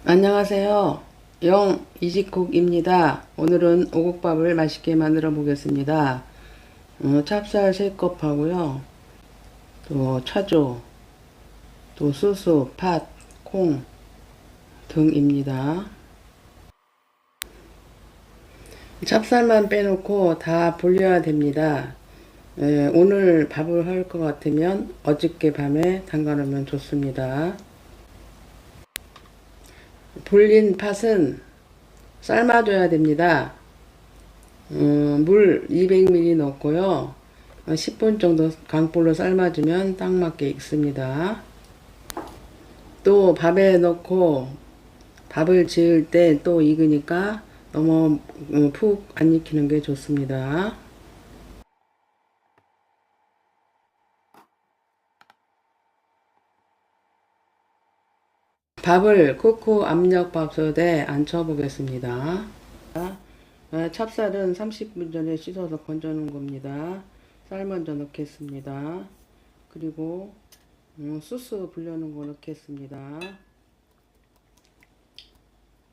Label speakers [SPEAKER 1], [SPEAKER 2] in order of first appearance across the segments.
[SPEAKER 1] 안녕하세요. 이직국입니다. 오늘은 오곡밥을 맛있게 만들어 보겠습니다. 찹쌀 3컵 하고요. 또 차조, 또 수수, 팥, 콩 등입니다. 찹쌀만 빼놓고 다 불려야 됩니다. 오늘 밥을 할 것 같으면 어저께 밤에 담가놓으면 좋습니다. 불린 팥은 삶아줘야 됩니다. 물 200ml 넣고요. 10분 정도 강불로 삶아주면 딱 맞게 익습니다. 또 밥에 넣고 밥을 지을 때 또 익으니까 너무 푹 안 익히는 게 좋습니다. 밥을 쿠쿠 압력밥솥에 앉혀 보겠습니다. 찹쌀은 30분 전에 씻어서 건져 놓은 겁니다. 쌀 먼저 넣겠습니다. 그리고 수수 불려놓은 거 넣겠습니다.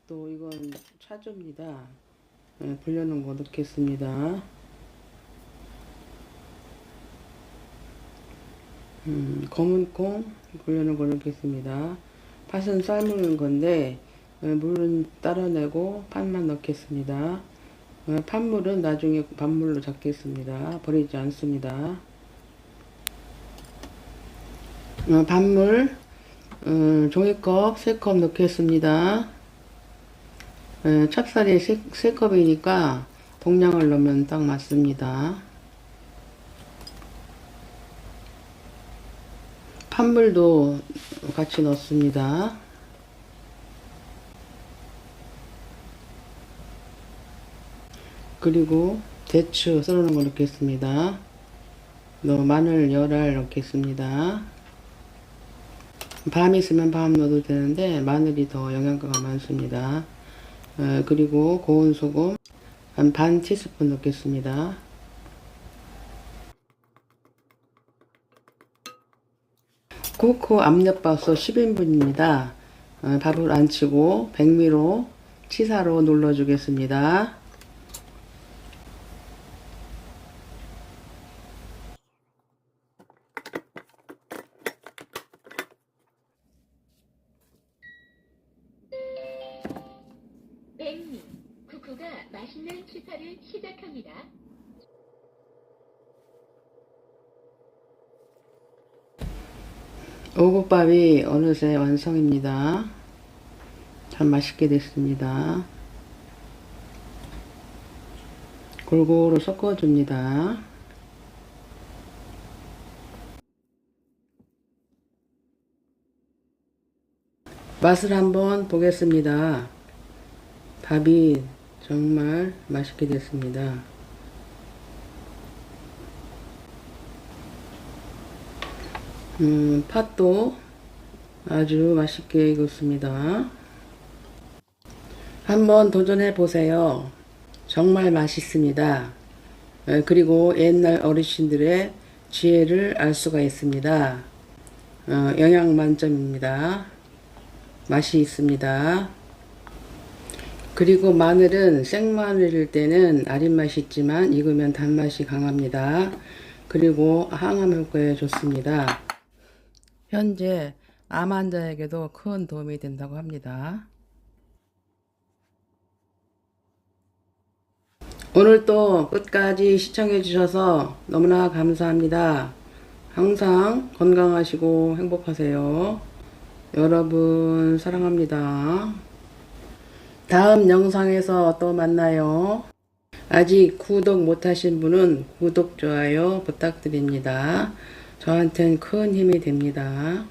[SPEAKER 1] 또 이건 차조입니다. 불려놓은 거 넣겠습니다. 검은 콩 불려놓은 거 넣겠습니다. 팥은 삶는 건데 물은 따라내고 팥만 넣겠습니다. 팥물은 나중에 밥물로 잡겠습니다. 버리지 않습니다. 밥물 종이컵 3컵 넣겠습니다. 찹쌀이 3컵이니까 동량을 넣으면 딱 맞습니다. 팥물도 같이 넣습니다. 그리고 대추 썰어놓은 거 넣겠습니다. 마늘 열알 넣겠습니다. 밤 있으면 밤 넣어도 되는데 마늘이 더 영양가가 많습니다. 그리고 고운 소금 한 반 티스푼 넣겠습니다. 쿠쿠 압력밥솥 10인분입니다. 밥을 안 치고 백미로 치사로 눌러 주겠습니다.
[SPEAKER 2] 백미, 쿠쿠가 맛있는 취사를 시작합니다.
[SPEAKER 1] 오곡밥이 어느새 완성입니다. 참 맛있게 됐습니다. 골고루 섞어줍니다. 맛을 한번 보겠습니다. 밥이 정말 맛있게 됐습니다. 팥도 아주 맛있게 익었습니다. 한번 도전해 보세요. 정말 맛있습니다. 그리고 옛날 어르신들의 지혜를 알 수가 있습니다. 영양 만점입니다. 맛이 있습니다. 그리고 마늘은 생마늘일 때는 아린 맛이 있지만 익으면 단맛이 강합니다. 그리고 항암 효과에 좋습니다. 현재 암 환자에게도 큰 도움이 된다고 합니다. 오늘도 끝까지 시청해 주셔서 너무나 감사합니다. 항상 건강하시고 행복하세요. 여러분 사랑합니다. 다음 영상에서 또 만나요. 아직 구독 못하신 분은 구독, 좋아요 부탁드립니다. 저한텐 큰 힘이 됩니다.